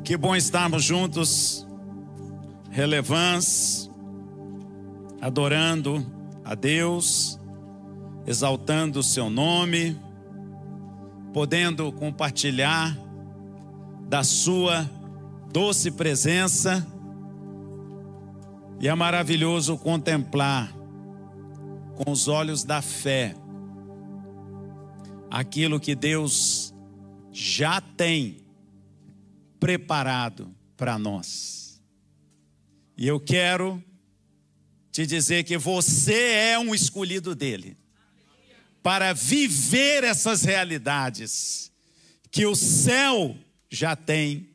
Que bom estarmos juntos, relevância, adorando a Deus, exaltando o seu nome, podendo compartilhar da sua doce presença. E é maravilhoso contemplar com os olhos da fé aquilo que Deus já tem preparado para nós. E eu quero te dizer que você é um escolhido dele para viver essas realidades que o céu já tem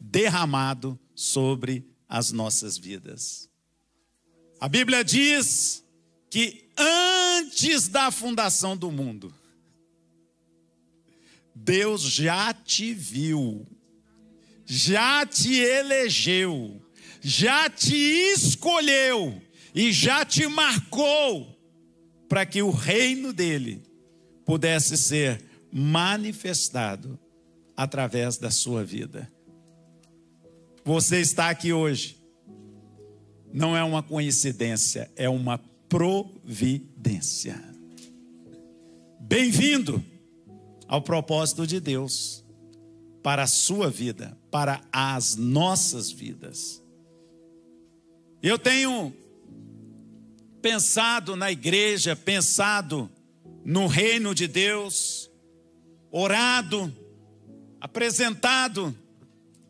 derramado sobre as nossas vidas. A Bíblia diz que antes da fundação do mundo, Deus já te viu, já te elegeu, já te escolheu e já te marcou para que o reino dele pudesse ser manifestado através da sua vida. Você está aqui hoje não é uma coincidência, é uma providência. Bem-vindo ao propósito de Deus para a sua vida, para as nossas vidas. Eu tenho pensado na igreja, pensado no reino de Deus, orado, apresentado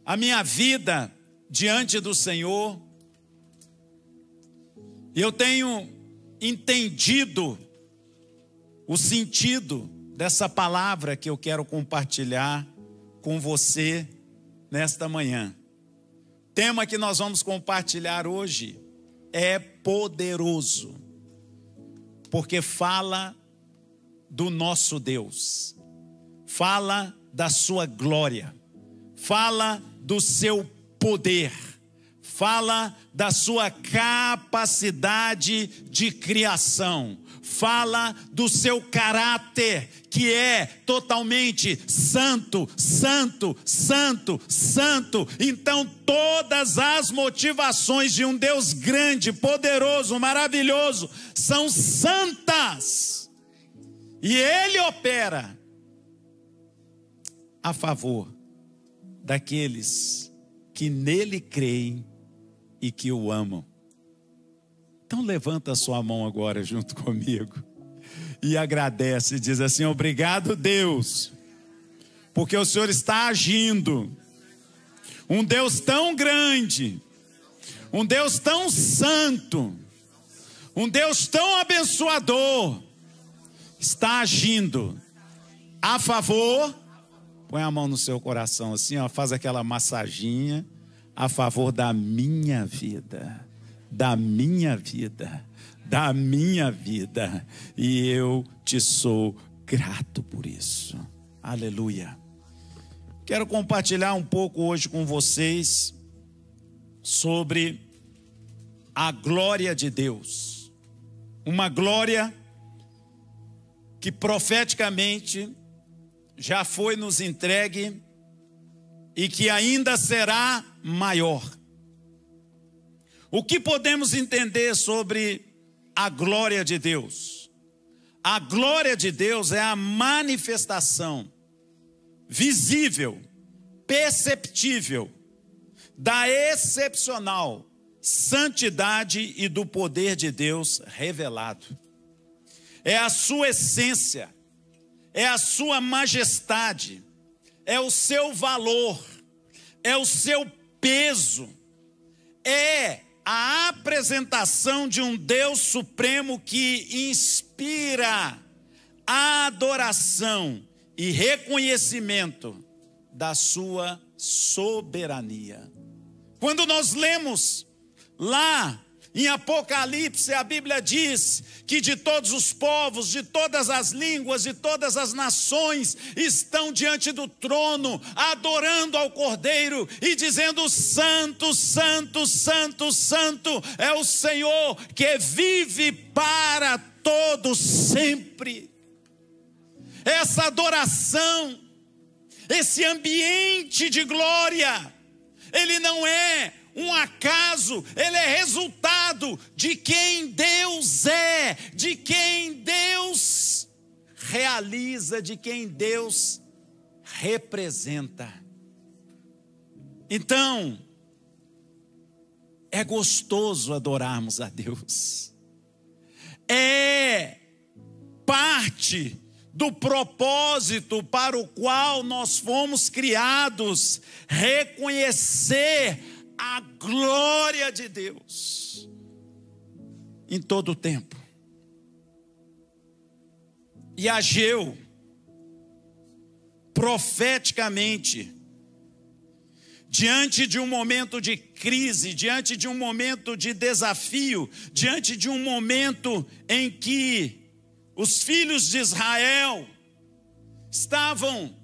a minha vida diante do Senhor. E eu tenho entendido o sentido dessa palavra que eu quero compartilhar com você nesta manhã. O tema que nós vamos compartilhar hoje é poderoso, porque fala do nosso Deus, fala da sua glória, fala do seu poder, fala da sua capacidade de criação, fala do seu caráter, que é totalmente santo, santo, santo, santo. Então todas as motivações de um Deus grande, poderoso, maravilhoso, são santas. E Ele opera a favor daqueles que nele creem e que o amam. Então levanta a sua mão agora junto comigo e agradece, diz assim: obrigado, Deus, porque o Senhor está agindo. Um Deus tão grande, um Deus tão santo, um Deus tão abençoador, está agindo a favor. Põe a mão no seu coração assim, ó, faz aquela massaginha, a favor da minha vida, da minha vida, da minha vida. E eu te sou grato por isso. Aleluia. Quero compartilhar um pouco hoje com vocês sobre a glória de Deus. Uma glória que profeticamente já foi nos entregue e que ainda será maior. O que podemos entender sobre a glória de Deus? A glória de Deus é a manifestação visível, perceptível da excepcional santidade e do poder de Deus revelado. É a sua essência, é a sua majestade, é o seu valor, é o seu peso, é a apresentação de um Deus supremo que inspira adoração e reconhecimento da sua soberania. Quando nós lemos lá em Apocalipse, a Bíblia diz que de todos os povos, de todas as línguas, de todas as nações estão diante do trono, adorando ao Cordeiro e dizendo: santo, santo, santo, santo é o Senhor que vive para todo sempre. Essa adoração, esse ambiente de glória ele não é um acaso, ele é resultado de quem Deus é, de quem Deus realiza, de quem Deus representa. Então, é gostoso adorarmos a Deus. É parte do propósito para o qual nós fomos criados, reconhecer a glória de Deus em todo o tempo. E Ageu, profeticamente, diante de um momento de crise, diante de um momento de desafio, diante de um momento em que os filhos de Israel estavam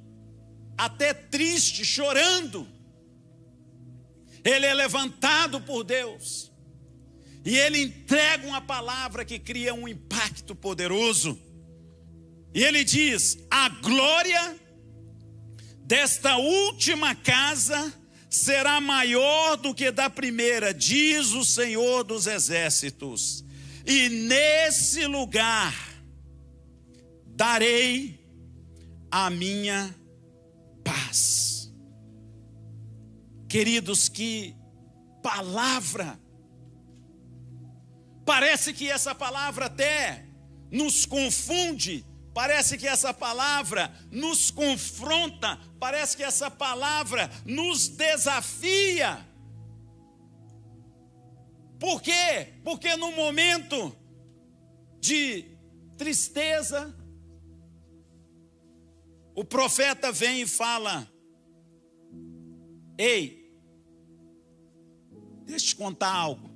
até tristes, chorando, ele é levantado por Deus e ele entrega uma palavra que cria um impacto poderoso. E ele diz: a glória desta última casa será maior do que da primeira, diz o Senhor dos Exércitos, e nesse lugar darei a minha paz. Queridos, que palavra! Parece que essa palavra até nos confunde, parece que essa palavra nos confronta, parece que essa palavra nos desafia. Por quê? Porque no momento de tristeza, o profeta vem e fala: ei, deixa eu te contar algo.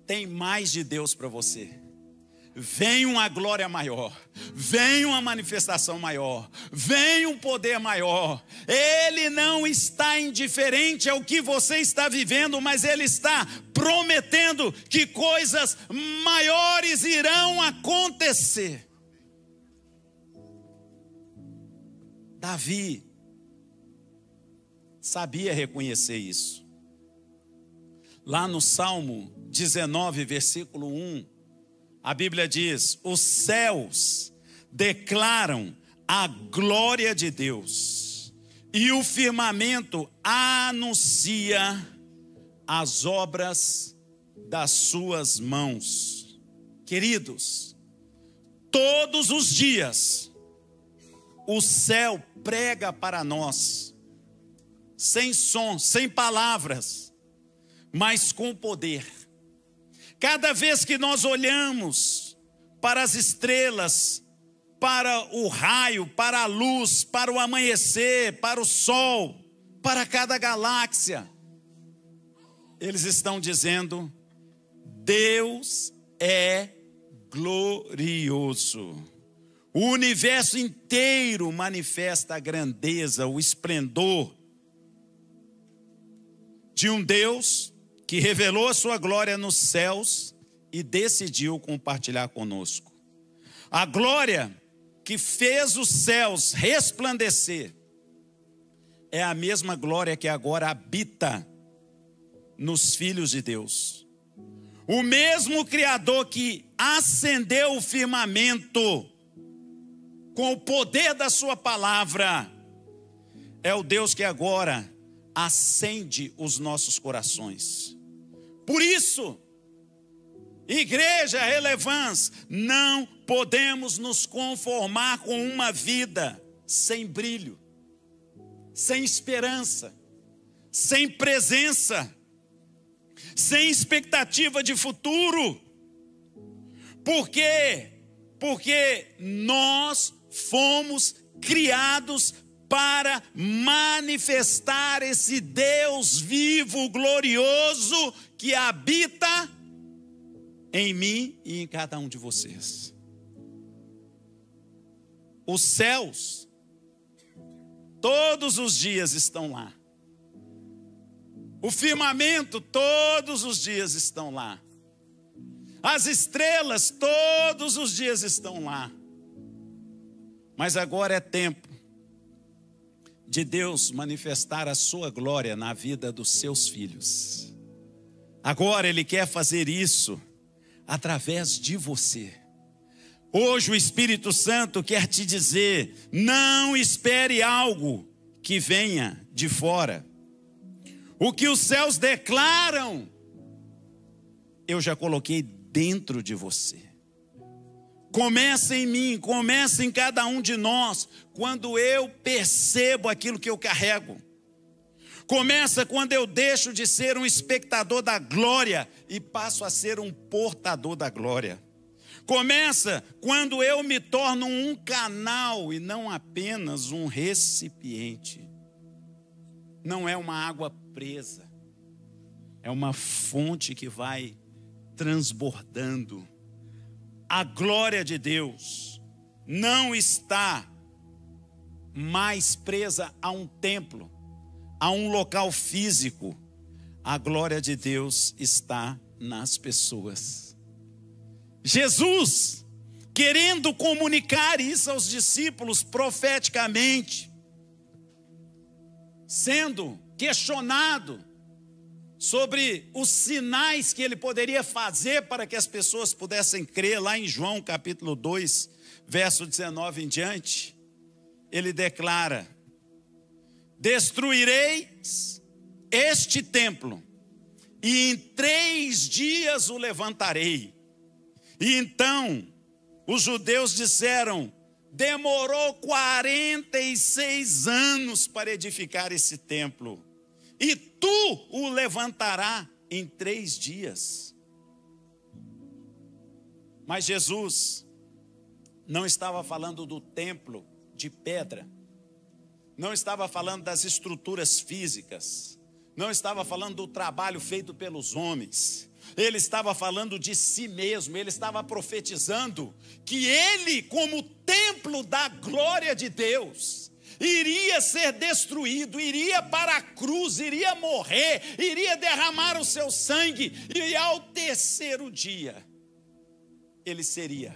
Tem mais de Deus para você. Vem uma glória maior, vem uma manifestação maior, vem um poder maior. Ele não está indiferente ao que você está vivendo, mas ele está prometendo que coisas maiores irão acontecer. Davi sabia reconhecer isso. Lá no Salmo 19, versículo 1, a Bíblia diz: os céus declaram a glória de Deus, e o firmamento anuncia as obras das suas mãos. Queridos, todos os dias, o céu prega para nós, sem som, sem palavras, mas com poder. Cada vez que nós olhamos para as estrelas, para o raio, para a luz, para o amanhecer, para o sol, para cada galáxia, eles estão dizendo: Deus é glorioso. O universo inteiro manifesta a grandeza, o esplendor de um Deus que revelou a sua glória nos céus e decidiu compartilhar conosco. A glória que fez os céus resplandecer é a mesma glória que agora habita nos filhos de Deus. O mesmo Criador que acendeu o firmamento com o poder da sua palavra é o Deus que agora acende os nossos corações. Por isso, igreja Relevância, não podemos nos conformar com uma vida sem brilho, sem esperança, sem presença, sem expectativa de futuro. Por quê? Porque nós fomos criados para manifestar esse Deus vivo, glorioso, que habita em mim e em cada um de vocês. Os céus, todos os dias estão lá. O firmamento, todos os dias estão lá. As estrelas, todos os dias estão lá. Mas agora é tempo de Deus manifestar a sua glória na vida dos seus filhos. Agora Ele quer fazer isso através de você. Hoje o Espírito Santo quer te dizer: não espere algo que venha de fora. O que os céus declaram, eu já coloquei dentro de você. Começa em mim, começa em cada um de nós, quando eu percebo aquilo que eu carrego. Começa quando eu deixo de ser um espectador da glória e passo a ser um portador da glória. Começa quando eu me torno um canal e não apenas um recipiente. Não é uma água presa, é uma fonte que vai transbordando. A glória de Deus não está mais presa a um templo, a um local físico. A glória de Deus está nas pessoas. Jesus, querendo comunicar isso aos discípulos profeticamente, sendo questionado sobre os sinais que ele poderia fazer para que as pessoas pudessem crer, lá em João capítulo 2, verso 19 em diante, ele declara: destruireis este templo, e em 3 dias o levantarei. E então os judeus disseram: demorou 46 anos para edificar esse templo, e tu o levantarás em 3 dias. Mas Jesus não estava falando do templo de pedra, não estava falando das estruturas físicas, não estava falando do trabalho feito pelos homens. Ele estava falando de si mesmo, ele estava profetizando que ele, como templo da glória de Deus, iria ser destruído, iria para a cruz, iria morrer, iria derramar o seu sangue, e ao 3º dia, ele seria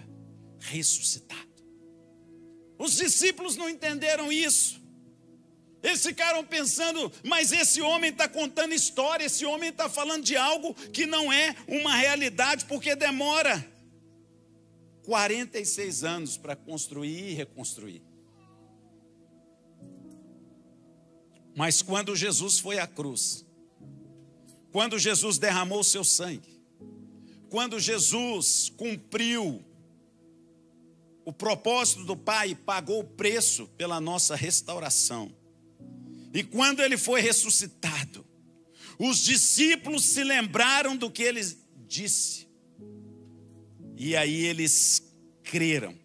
ressuscitado. Os discípulos não entenderam isso. Eles ficaram pensando: mas esse homem está contando história, esse homem está falando de algo que não é uma realidade, porque demora 46 anos para construir e reconstruir. Mas quando Jesus foi à cruz, quando Jesus derramou o seu sangue, quando Jesus cumpriu o propósito do Pai, pagou o preço pela nossa restauração, e quando ele foi ressuscitado, os discípulos se lembraram do que ele disse. E aí eles creram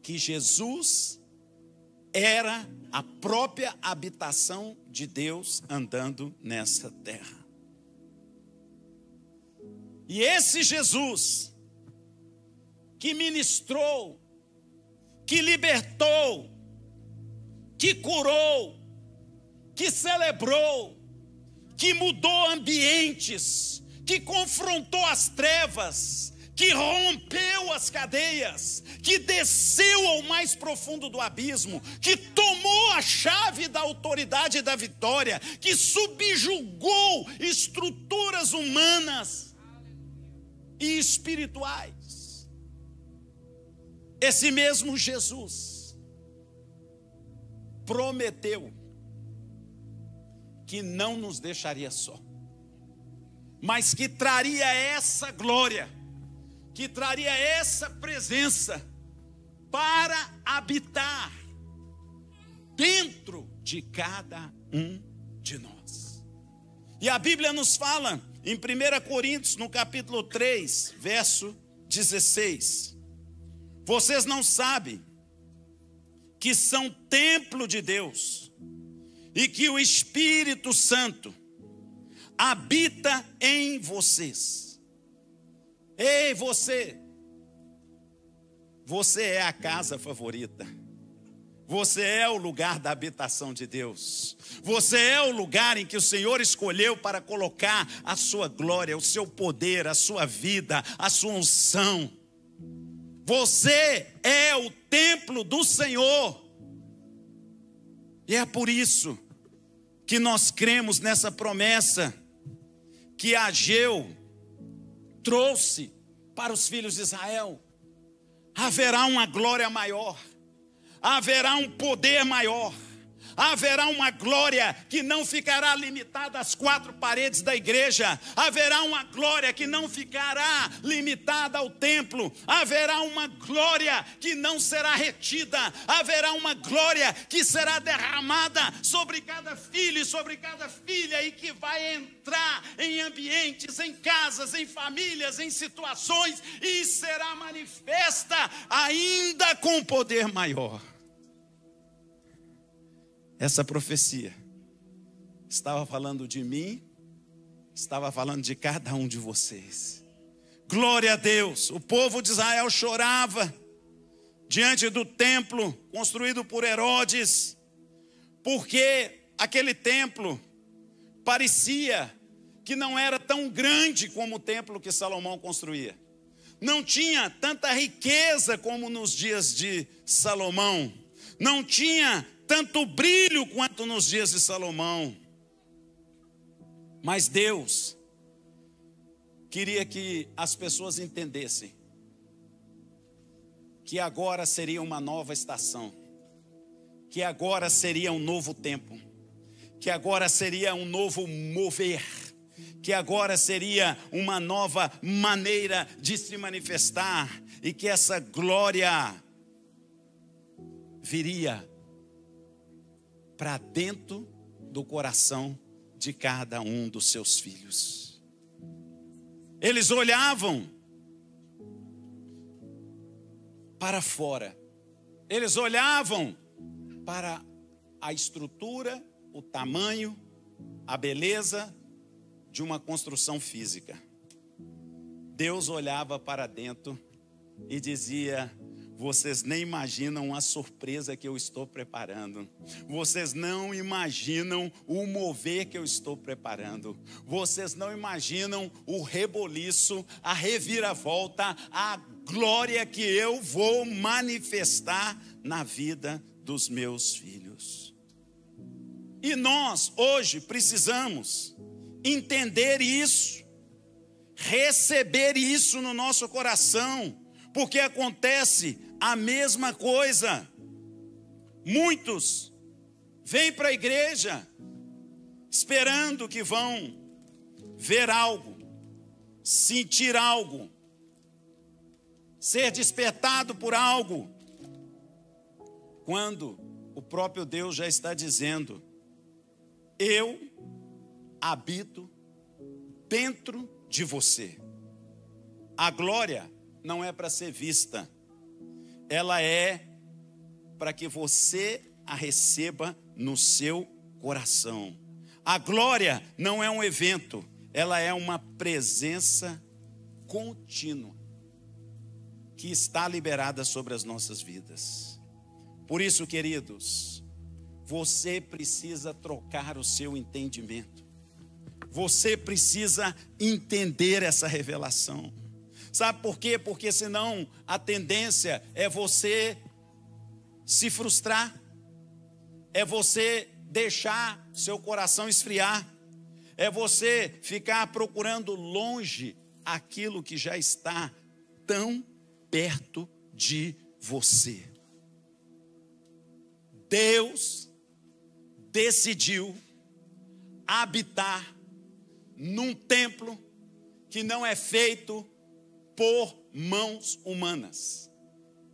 que Jesus era a própria habitação de Deus andando nessa terra. E esse Jesus que ministrou, que libertou, que curou, que celebrou, que mudou ambientes, que confrontou as trevas, que rompeu as cadeias, que desceu ao mais profundo do abismo, que tomou a chave da autoridade e da vitória, que subjugou estruturas humanas e espirituais. Esse mesmo Jesus prometeu que não nos deixaria só, mas que traria essa glória, que traria essa presença para habitar dentro de cada um de nós. E a Bíblia nos fala em 1 Coríntios, no capítulo 3, verso 16: vocês não sabem que são templo de Deus e que o Espírito Santo habita em vocês. Ei, você é a casa favorita. Você é o lugar da habitação de Deus. Você é o lugar em que o Senhor escolheu para colocar a sua glória, o seu poder, a sua vida, a sua unção. Você é o templo do Senhor. E é por isso que nós cremos nessa promessa que Ageu trouxe para os filhos de Israel. Haverá uma glória maior, haverá um poder maior, haverá uma glória que não ficará limitada às quatro paredes da igreja, haverá uma glória que não ficará limitada ao templo, haverá uma glória que não será retida, haverá uma glória que será derramada sobre cada filho e sobre cada filha, e que vai entrar em ambientes, em casas, em famílias, em situações, e será manifesta ainda com poder maior. Essa profecia estava falando de mim, estava falando de cada um de vocês. Glória a Deus. O povo de Israel chorava diante do templo construído por Herodes, porque aquele templo parecia que não era tão grande como o templo que Salomão construía. Não tinha tanta riqueza como nos dias de Salomão. Não tinha tanto brilho quanto nos dias de Salomão. Mas Deus queria que as pessoas entendessem que agora seria uma nova estação, que agora seria um novo tempo, que agora seria um novo mover, que agora seria uma nova maneira de se manifestar, e que essa glória viria para dentro do coração de cada um dos seus filhos. Eles olhavam para fora, eles olhavam para a estrutura, o tamanho, a beleza de uma construção física. Deus olhava para dentro e dizia: vocês nem imaginam a surpresa que eu estou preparando. Vocês não imaginam o mover que eu estou preparando. Vocês não imaginam o reboliço, a reviravolta, a glória que eu vou manifestar na vida dos meus filhos. E nós, hoje, precisamos entender isso, receber isso no nosso coração, porque acontece a mesma coisa. Muitos vêm para a igreja esperando que vão ver algo, sentir algo, ser despertado por algo, quando o próprio Deus já está dizendo: eu habito dentro de você. A glória não é para ser vista, ela é para que você a receba no seu coração. A glória não é um evento, ela é uma presença contínua que está liberada sobre as nossas vidas. Por isso, queridos, você precisa trocar o seu entendimento. Você precisa entender essa revelação. Sabe por quê? Porque senão a tendência é você se frustrar, é você deixar seu coração esfriar, é você ficar procurando longe aquilo que já está tão perto de você. Deus decidiu habitar num templo que não é feito por mãos humanas.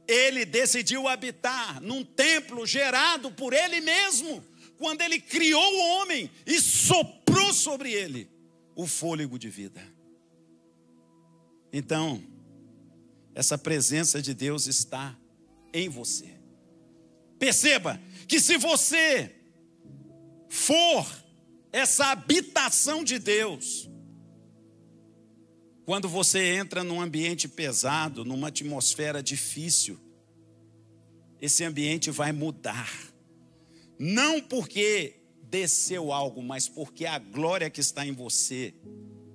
Ele decidiu habitar num templo gerado por Ele mesmo, quando Ele criou o homem e soprou sobre ele o fôlego de vida. Então, essa presença de Deus está em você. Perceba que se você for essa habitação de Deus, quando você entra num ambiente pesado, numa atmosfera difícil, esse ambiente vai mudar. Não porque desceu algo, mas porque a glória que está em você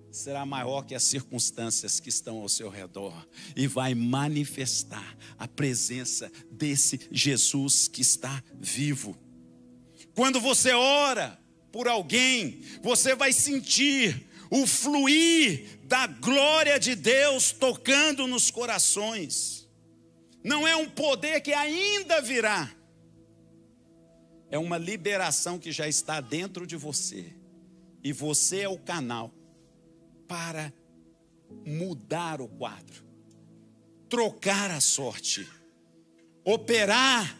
será maior que as circunstâncias que estão ao seu redor, e vai manifestar a presença desse Jesus que está vivo. Quando você ora por alguém, você vai sentir o fluir da glória de Deus tocando nos corações. Não é um poder que ainda virá, é uma liberação que já está dentro de você. E você é o canal para mudar o quadro, trocar a sorte, operar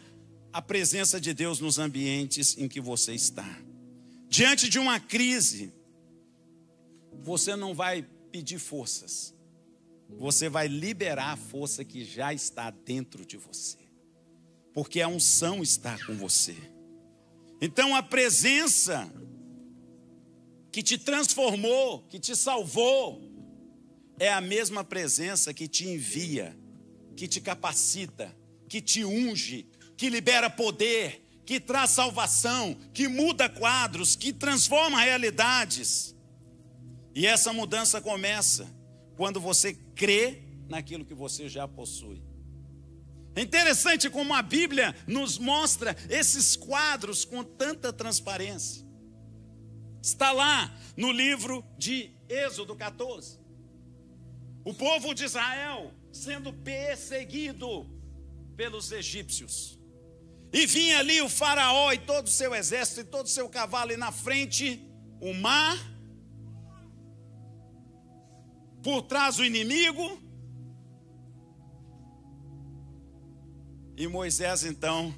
a presença de Deus nos ambientes em que você está. Diante de uma crise, você não vai pedir forças, você vai liberar a força que já está dentro de você, porque a unção está com você. Então a presença que te transformou, que te salvou, é a mesma presença que te envia, que te capacita, que te unge, que libera poder, que traz salvação, que muda quadros, que transforma realidades. E essa mudança começa quando você crê naquilo que você já possui. É interessante como a Bíblia nos mostra esses quadros com tanta transparência. Está lá no livro de Êxodo 14. O povo de Israel sendo perseguido pelos egípcios. E vinha ali o faraó e todo o seu exército e todo o seu cavalo, e na frente o mar, por trás o inimigo. E Moisés então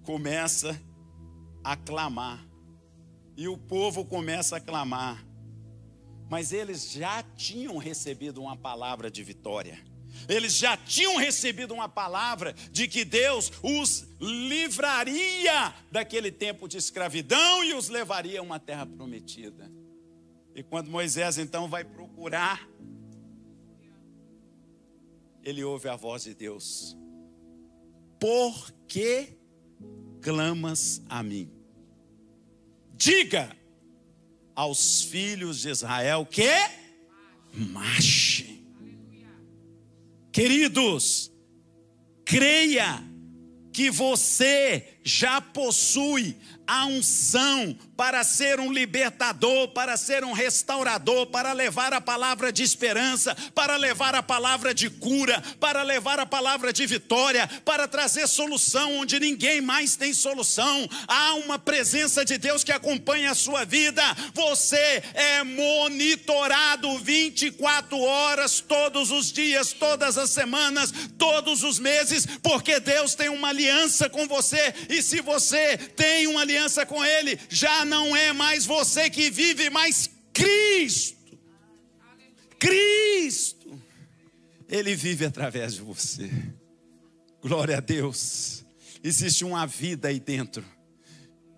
começa a clamar. E o povo começa a clamar. Mas eles já tinham recebido uma palavra de vitória. Eles já tinham recebido uma palavra de que Deus os livraria daquele tempo de escravidão e os levaria a uma terra prometida. E quando Moisés então vai procurar, ele ouve a voz de Deus. Por que clamas a mim? Diga aos filhos de Israel que marchem. Queridos, creia que você já possui a unção para ser um libertador, para ser um restaurador, para levar a palavra de esperança, para levar a palavra de cura, para levar a palavra de vitória, para trazer solução onde ninguém mais tem solução. Há uma presença de Deus que acompanha a sua vida. Você é monitorado 24 horas, todos os dias, todas as semanas, todos os meses, porque Deus tem uma aliança com você. E se você tem uma aliança com Ele, já não é mais você que vive, mas Cristo. Cristo, Ele vive através de você. Glória a Deus. Existe uma vida aí dentro,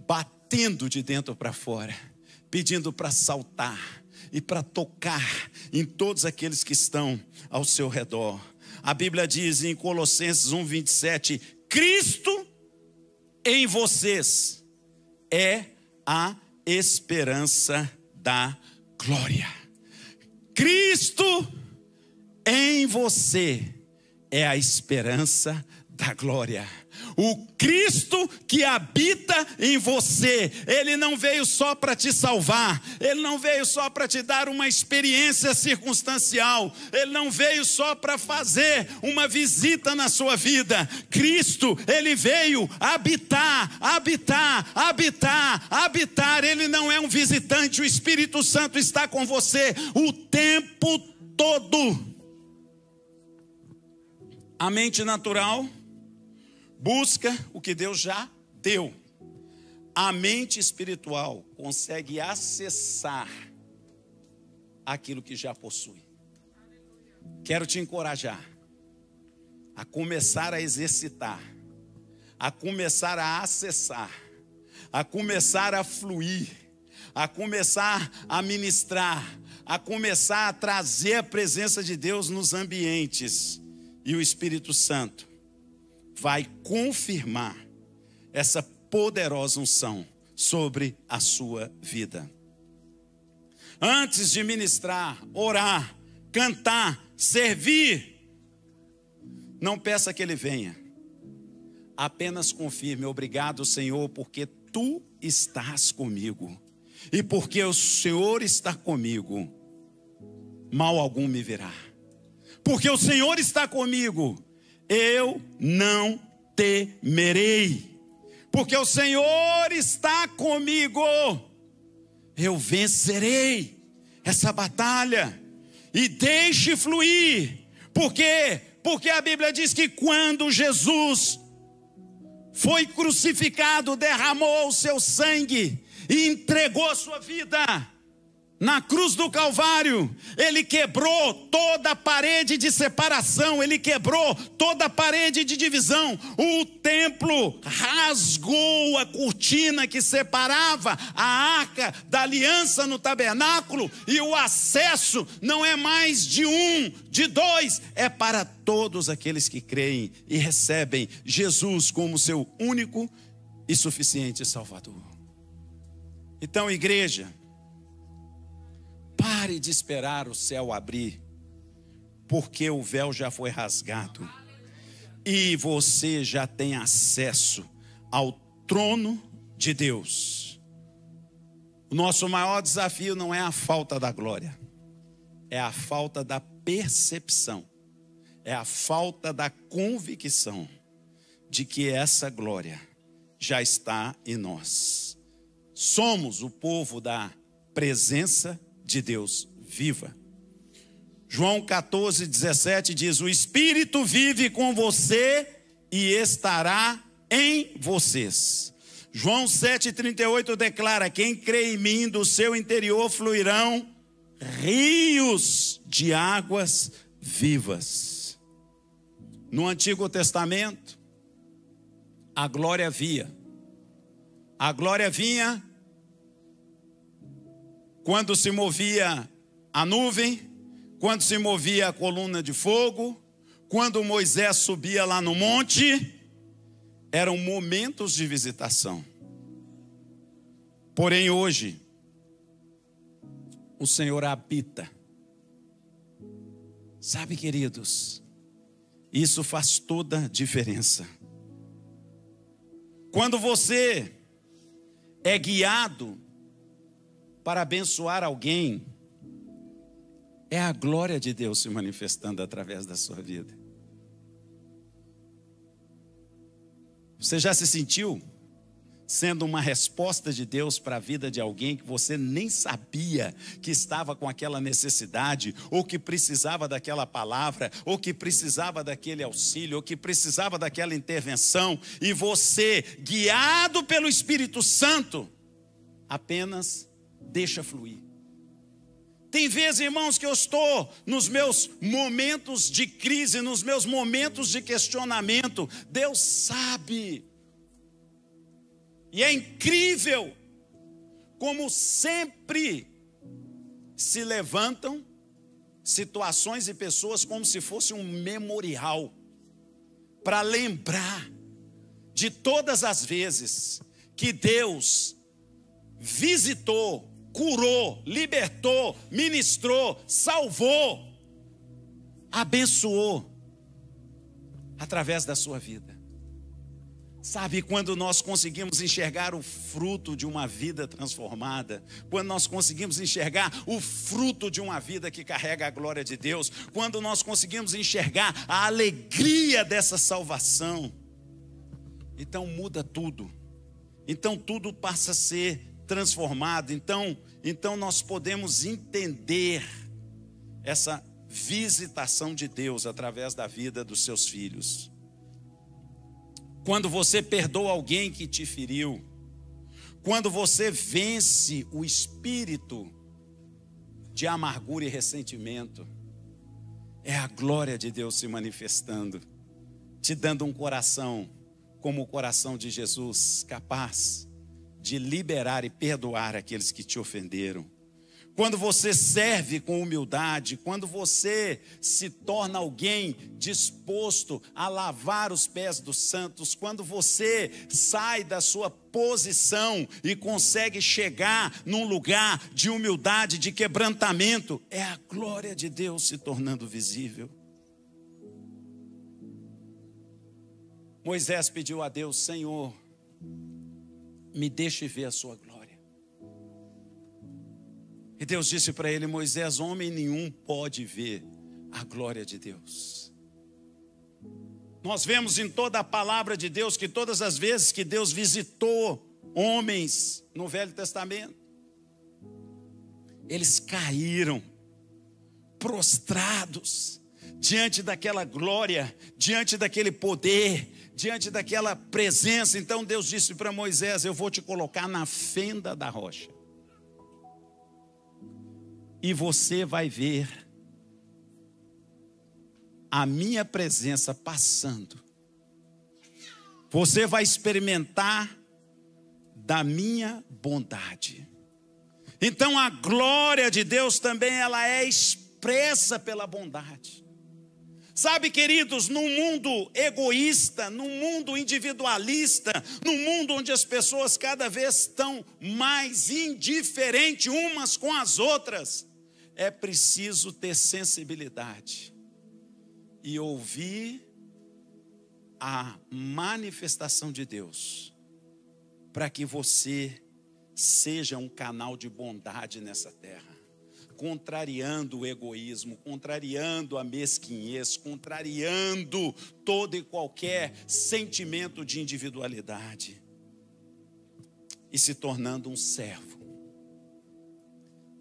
batendo de dentro para fora, pedindo para saltar e para tocar em todos aqueles que estão ao seu redor. A Bíblia diz em Colossenses 1:27, Cristo em vocês é a esperança da glória. Cristo em você é a esperança da glória. O Cristo que habita em você, Ele não veio só para te salvar, Ele não veio só para te dar uma experiência circunstancial, Ele não veio só para fazer uma visita na sua vida. Cristo, Ele veio habitar, Ele não é um visitante, o Espírito Santo está com você o tempo todo. A mente natural busca o que Deus já deu. A mente espiritual consegue acessar aquilo que já possui. Quero te encorajar a começar a exercitar, a começar a acessar, a começar a fluir, a começar a ministrar, a começar a trazer a presença de Deus nos ambientes. E o Espírito Santo vai confirmar essa poderosa unção sobre a sua vida. Antes de ministrar, orar, cantar, servir, não peça que Ele venha. Apenas confirme: obrigado, Senhor, porque tu estás comigo. E porque o Senhor está comigo, mal algum me verá. Porque o Senhor está comigo, eu não temerei. Porque o Senhor está comigo, eu vencerei essa batalha. E deixe fluir. Por quê? Porque a Bíblia diz que quando Jesus foi crucificado, derramou o seu sangue e entregou a sua vida na cruz do Calvário, ele quebrou toda a parede de separação, ele quebrou toda a parede de divisão. O templo rasgou a cortina que separava a arca da aliança no tabernáculo, e o acesso não é mais de um, de dois, é para todos aqueles que creem e recebem Jesus como seu único e suficiente Salvador. Então, igreja, pare de esperar o céu abrir, porque o véu já foi rasgado e você já tem acesso ao trono de Deus. O nosso maior desafio não é a falta da glória, é a falta da percepção, é a falta da convicção de que essa glória já está em nós. Somos o povo da presença de Deus viva. João 14:17 diz: o Espírito vive com você e estará em vocês. João 7:38 declara: quem crê em mim, do seu interior fluirão rios de águas vivas. No Antigo Testamento, a glória vinha quando se movia a nuvem, quando se movia a coluna de fogo, quando Moisés subia lá no monte, eram momentos de visitação. Porém hoje, o Senhor habita. Sabe, queridos, isso faz toda a diferença. Quando você é guiado para abençoar alguém, é a glória de Deus se manifestando através da sua vida. Você já se sentiu sendo uma resposta de Deus para a vida de alguém que você nem sabia que estava com aquela necessidade, ou que precisava daquela palavra, ou que precisava daquele auxílio, ou que precisava daquela intervenção, e você, guiado pelo Espírito Santo, apenas deixa fluir. Tem vezes, irmãos, que eu estou nos meus momentos de crise, nos meus momentos de questionamento. Deus sabe. E é incrível como sempre se levantam situações e pessoas como se fosse um memorial para lembrar de todas as vezes que Deus visitou, curou, libertou, ministrou, salvou, abençoou através da sua vida. Sabe, quando nós conseguimos enxergar o fruto de uma vida transformada, quando nós conseguimos enxergar o fruto de uma vida que carrega a glória de Deus, quando nós conseguimos enxergar a alegria dessa salvação, então muda tudo. Então tudo passa a ser transformado. Então nós podemos entender essa visitação de Deus através da vida dos seus filhos. Quando você perdoa alguém que te feriu, quando você vence o espírito de amargura e ressentimento, é a glória de Deus se manifestando, te dando um coração como o coração de Jesus, capaz de liberar e perdoar aqueles que te ofenderam. Quando você serve com humildade, quando você se torna alguém disposto a lavar os pés dos santos, quando você sai da sua posição e consegue chegar num lugar de humildade, de quebrantamento, é a glória de Deus se tornando visível. Moisés pediu a Deus: Senhor, me deixe ver a sua glória. E Deus disse para ele: Moisés, homem nenhum pode ver a glória de Deus. Nós vemos em toda a palavra de Deus que todas as vezes que Deus visitou homens no Velho Testamento, eles caíram prostrados diante daquela glória, diante daquele poder, diante daquela presença. Então Deus disse para Moisés: eu vou te colocar na fenda da rocha, e você vai ver a minha presença passando. Você vai experimentar da minha bondade. Então a glória de Deus também ela é expressa pela bondade. Sabe, queridos, num mundo egoísta, num mundo individualista, num mundo onde as pessoas cada vez estão mais indiferentes umas com as outras, é preciso ter sensibilidade e ouvir a manifestação de Deus, para que você seja um canal de bondade nessa terra, contrariando o egoísmo, contrariando a mesquinhez, contrariando todo e qualquer sentimento de individualidade, e se tornando um servo,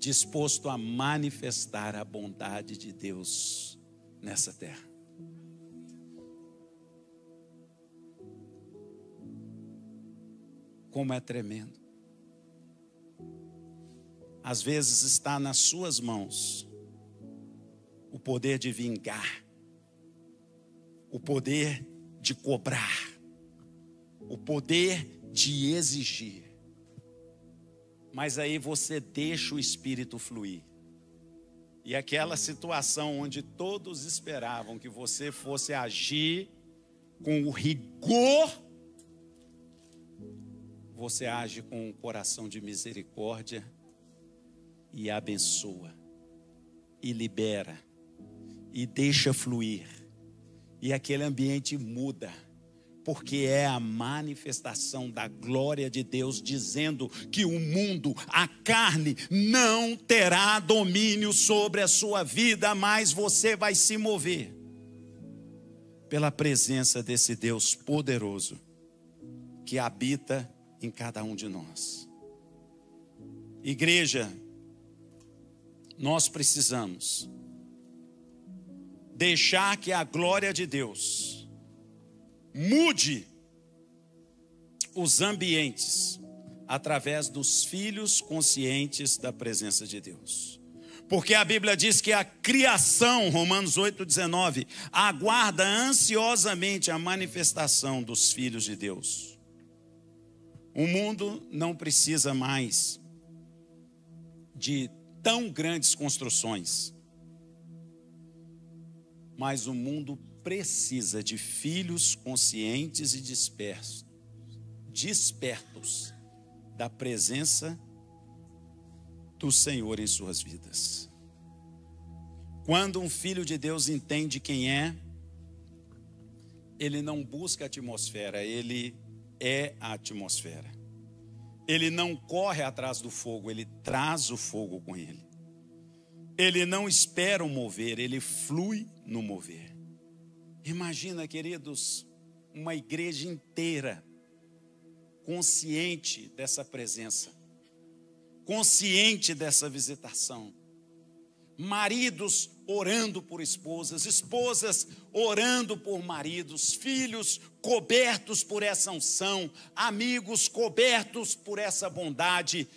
disposto a manifestar a bondade de Deus nessa terra. Como é tremendo. Às vezes está nas suas mãos o poder de vingar, o poder de cobrar, o poder de exigir. Mas aí você deixa o Espírito fluir. E aquela situação onde todos esperavam que você fosse agir com o rigor, você age com um coração de misericórdia e abençoa, e libera, e deixa fluir. E aquele ambiente muda, porque é a manifestação da glória de Deus, dizendo que o mundo, a carne, não terá domínio sobre a sua vida, mas você vai se mover pela presença desse Deus poderoso que habita em cada um de nós. Igreja, nós precisamos deixar que a glória de Deus mude os ambientes através dos filhos conscientes da presença de Deus. Porque a Bíblia diz que a criação, Romanos 8,19, aguarda ansiosamente a manifestação dos filhos de Deus. O mundo não precisa mais de tão grandes construções, mas o mundo precisa de filhos conscientes e despertos da presença do Senhor em suas vidas. Quando um filho de Deus entende quem é, ele não busca a atmosfera, ele é a atmosfera. Ele não corre atrás do fogo, ele traz o fogo com ele. Ele não espera o mover, ele flui no mover. Imagina, queridos, uma igreja inteira consciente dessa presença, consciente dessa visitação. Maridos orando por esposas, esposas orando por maridos, filhos cobertos por essa unção, amigos cobertos por essa bondade,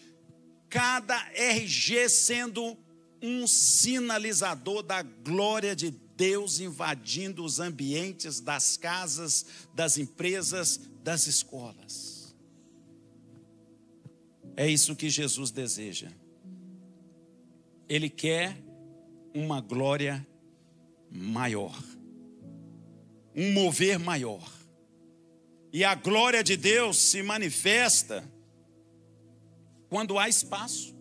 cada RG sendo um sinalizador da glória de Deus invadindo os ambientes das casas, das empresas, das escolas. É isso que Jesus deseja. Ele quer uma glória maior, um mover maior. E a glória de Deus se manifesta quando há espaço,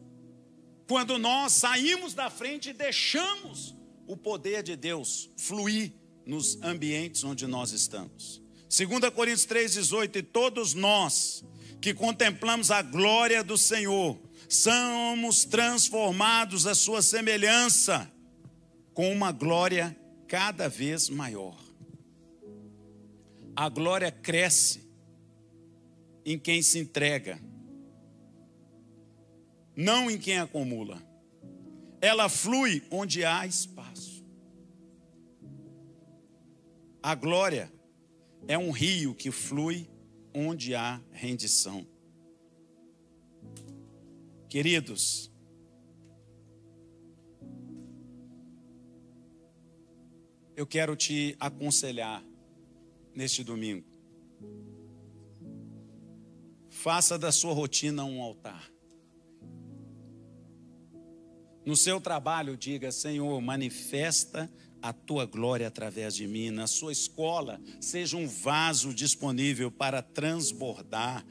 quando nós saímos da frente e deixamos o poder de Deus fluir nos ambientes onde nós estamos. 2 Coríntios 3,18, e todos nós que contemplamos a glória do Senhor, somos transformados à sua semelhança, com uma glória cada vez maior. A glória cresce em quem se entrega, não em quem acumula. Ela flui onde há espaço. A glória é um rio que flui onde há rendição. Queridos, eu quero te aconselhar neste domingo. Faça da sua rotina um altar. No seu trabalho, diga: Senhor, manifesta a tua glória através de mim. Na sua escola, seja um vaso disponível para transbordar.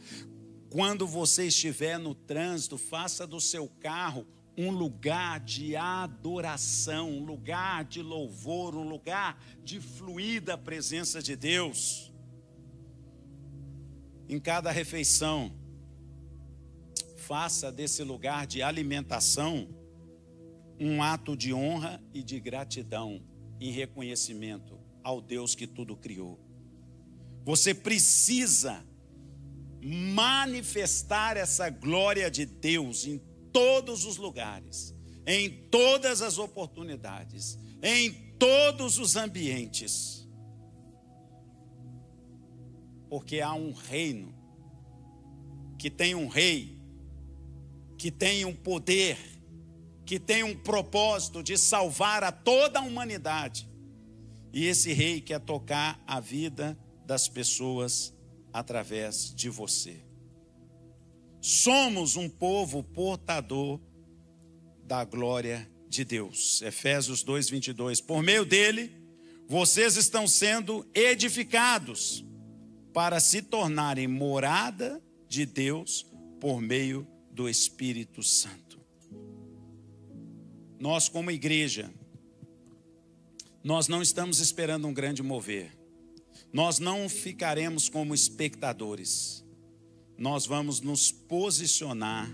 Quando você estiver no trânsito, faça do seu carro um lugar de adoração, um lugar de louvor, um lugar de fluir da presença de Deus. Em cada refeição, faça desse lugar de alimentação um ato de honra e de gratidão em reconhecimento ao Deus que tudo criou. Você precisa manifestar essa glória de Deus em todos os lugares, em todas as oportunidades, em todos os ambientes. Porque há um reino que tem um rei, que tem um poder, que tem um propósito de salvar a toda a humanidade. E esse rei quer tocar a vida das pessoas através de você. Somos um povo portador da glória de Deus. Efésios 2:22. Por meio dele, vocês estão sendo edificados para se tornarem morada de Deus por meio do Espírito Santo. Nós, como igreja, nós não estamos esperando um grande mover. Nós não ficaremos como espectadores. Nós vamos nos posicionar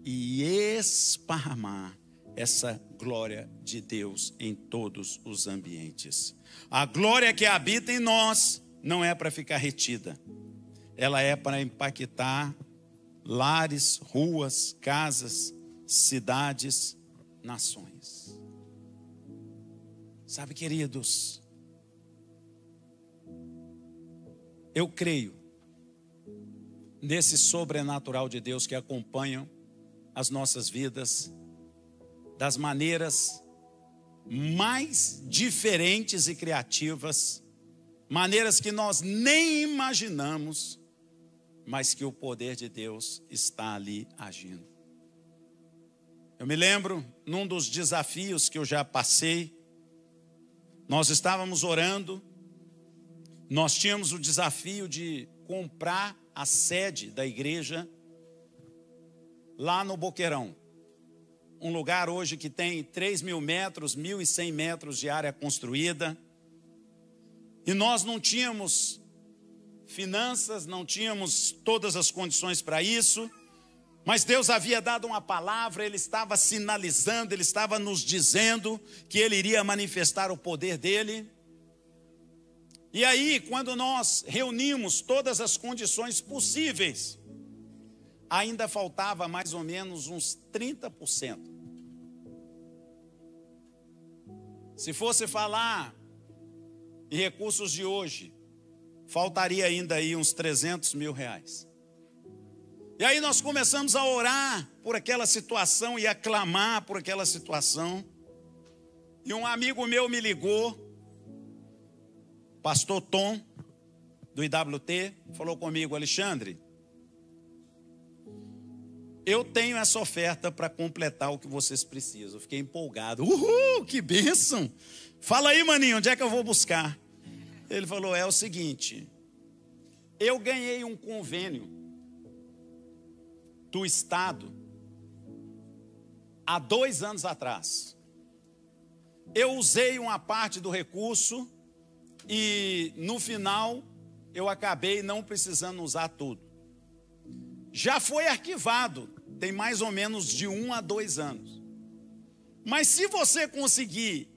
e esparramar essa glória de Deus em todos os ambientes. A glória que habita em nós não é para ficar retida. Ela é para impactar lares, ruas, casas, cidades, nações. Sabe, queridos, eu creio nesse sobrenatural de Deus que acompanha as nossas vidas das maneiras mais diferentes e criativas, maneiras que nós nem imaginamos, mas que o poder de Deus está ali agindo. Eu me lembro, num dos desafios que eu já passei, nós estávamos orando, nós tínhamos o desafio de comprar a sede da igreja lá no Boqueirão. Um lugar hoje que tem 3.000 metros, 1.100 metros de área construída. E nós não tínhamos finanças, não tínhamos todas as condições para isso. Mas Deus havia dado uma palavra, Ele estava sinalizando, Ele estava nos dizendo que Ele iria manifestar o poder dEle. E aí, quando nós reunimos todas as condições possíveis, ainda faltava mais ou menos uns 30%. Se fosse falar em recursos de hoje, faltaria ainda aí uns 300 mil reais. E aí nós começamos a orar por aquela situação e a clamar por aquela situação. E um amigo meu me ligou, pastor Tom, do IWT, falou comigo: Alexandre, eu tenho essa oferta para completar o que vocês precisam. Eu fiquei empolgado. Uhul, que bênção! Fala aí, maninho, onde é que eu vou buscar? Ele falou: é o seguinte, eu ganhei um convênio do Estado há 2 anos atrás. Eu usei uma parte do recurso e no final eu acabei não precisando usar tudo. já foi arquivado, tem mais ou menos de 1 a 2 anos. Mas se você conseguir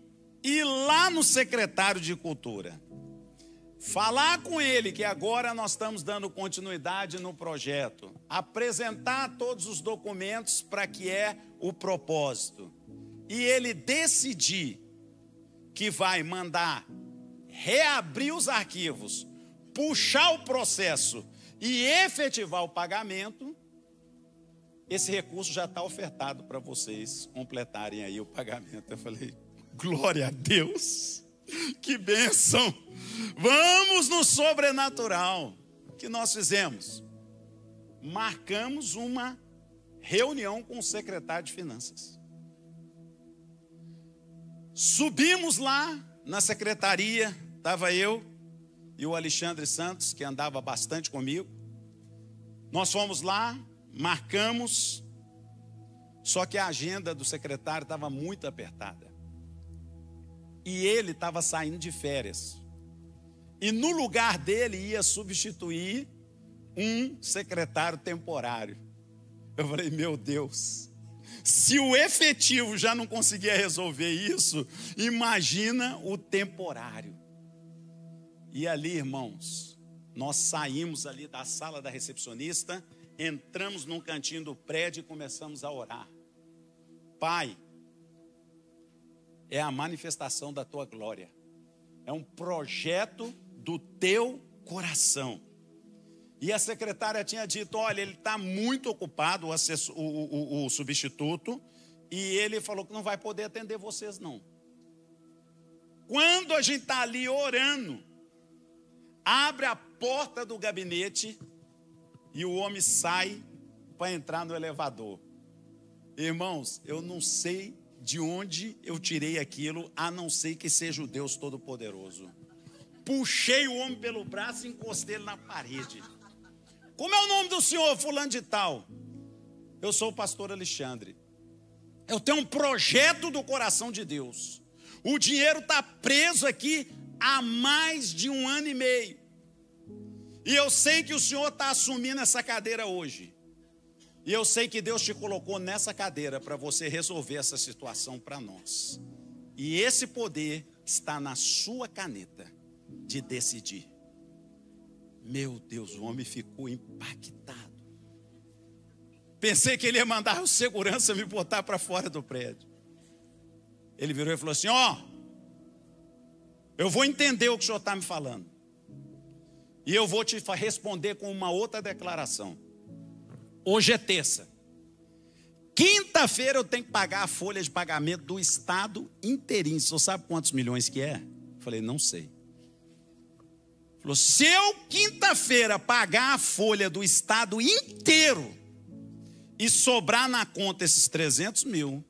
ir lá no secretário de Cultura, falar com ele que agora nós estamos dando continuidade no projeto, apresentar todos os documentos para que é o propósito, e ele decidir que vai mandar reabrir os arquivos, puxar o processo e efetivar o pagamento, esse recurso já está ofertado para vocês completarem aí o pagamento. Eu falei, glória a Deus, que bênção! Vamos no sobrenatural. O que nós fizemos? Marcamos uma reunião com o secretário de Finanças. Subimos lá na secretaria, estava eu e o Alexandre Santos, que andava bastante comigo. Nós fomos lá, marcamos, só que a agenda do secretário estava muito apertada. E ele estava saindo de férias. E no lugar dele ia substituir um secretário temporário. Eu falei, meu Deus, se o efetivo já não conseguia resolver isso, imagina o temporário. E ali, irmãos, nós saímos ali da sala da recepcionista, entramos num cantinho do prédio e começamos a orar. Pai, é a manifestação da tua glória. É um projeto do teu coração. E a secretária tinha dito, olha, ele está muito ocupado, o substituto, e ele falou que não vai poder atender vocês não. Quando a gente está ali orando, abre a porta do gabinete e o homem sai para entrar no elevador. Irmãos, eu não sei de onde eu tirei aquilo, a não ser que seja o Deus Todo-Poderoso. Puxei o homem pelo braço e encostei ele na parede. Como é o nome do senhor, fulano de tal? Eu sou o pastor Alexandre. Eu tenho um projeto do coração de Deus. O dinheiro está preso aqui há mais de 1 ano e meio. E eu sei que o senhor está assumindo essa cadeira hoje. E eu sei que Deus te colocou nessa cadeira para você resolver essa situação para nós. E esse poder está na sua caneta de decidir. Meu Deus, o homem ficou impactado. Pensei que ele ia mandar o segurança me botar para fora do prédio. Ele virou e falou assim, ó, eu vou entender o que o senhor está me falando. E eu vou te responder com uma outra declaração. Hoje é terça. Quinta-feira eu tenho que pagar a folha de pagamento do Estado inteirinho. O senhor sabe quantos milhões que é? Eu falei, não sei. Falou, se eu quinta-feira pagar a folha do Estado inteiro e sobrar na conta esses 300 mil,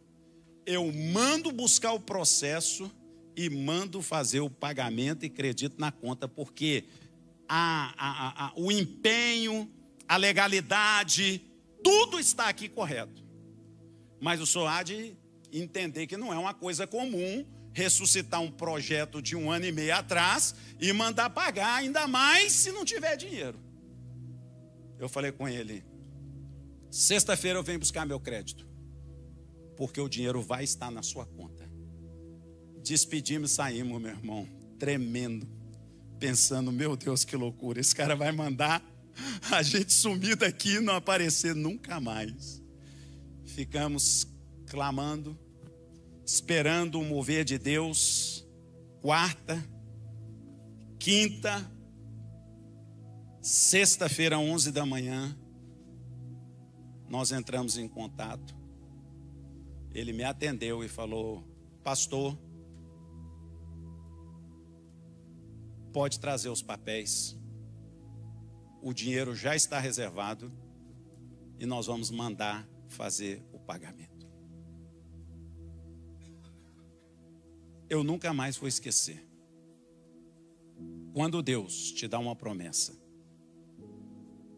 eu mando buscar o processo e mando fazer o pagamento e acredito na conta, porque o empenho, a legalidade, tudo está aqui correto. Mas o senhor há de entender que não é uma coisa comum ressuscitar um projeto de 1 ano e meio atrás e mandar pagar, ainda mais se não tiver dinheiro. Eu falei com ele, sexta-feira eu venho buscar meu crédito, porque o dinheiro vai estar na sua conta. Despedimos e saímos, meu irmão, tremendo, pensando, meu Deus, que loucura, esse cara vai mandar a gente sumir daqui e não aparecer nunca mais. Ficamos clamando, esperando o mover de Deus. Quarta, quinta, sexta-feira, 11 da manhã, nós entramos em contato. Ele me atendeu e falou, pastor, pode trazer os papéis. O dinheiro já está reservado e nós vamos mandar fazer o pagamento. Eu nunca mais vou esquecer. Quando Deus te dá uma promessa,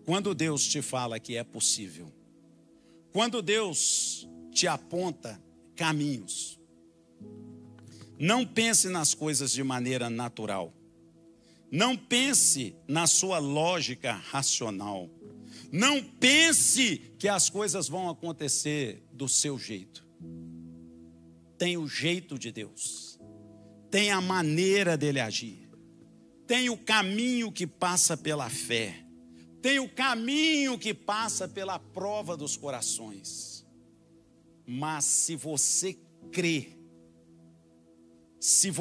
quando Deus te fala que é possível, quando Deus te aponta caminhos, não pense nas coisas de maneira natural. Não pense na sua lógica racional. Não pense que as coisas vão acontecer do seu jeito. Tem o jeito de Deus. Tem a maneira dele agir. Tem o caminho que passa pela fé. Tem o caminho que passa pela prova dos corações. Mas se você crer, se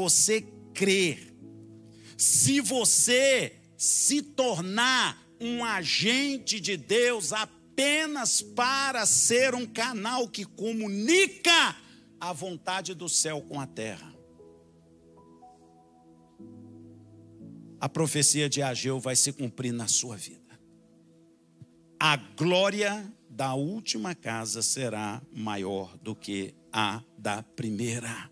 você se tornar um agente de Deus apenas para ser um canal que comunica a vontade do céu com a terra, a profecia de Ageu vai se cumprir na sua vida. A glória da última casa será maior do que a da primeira.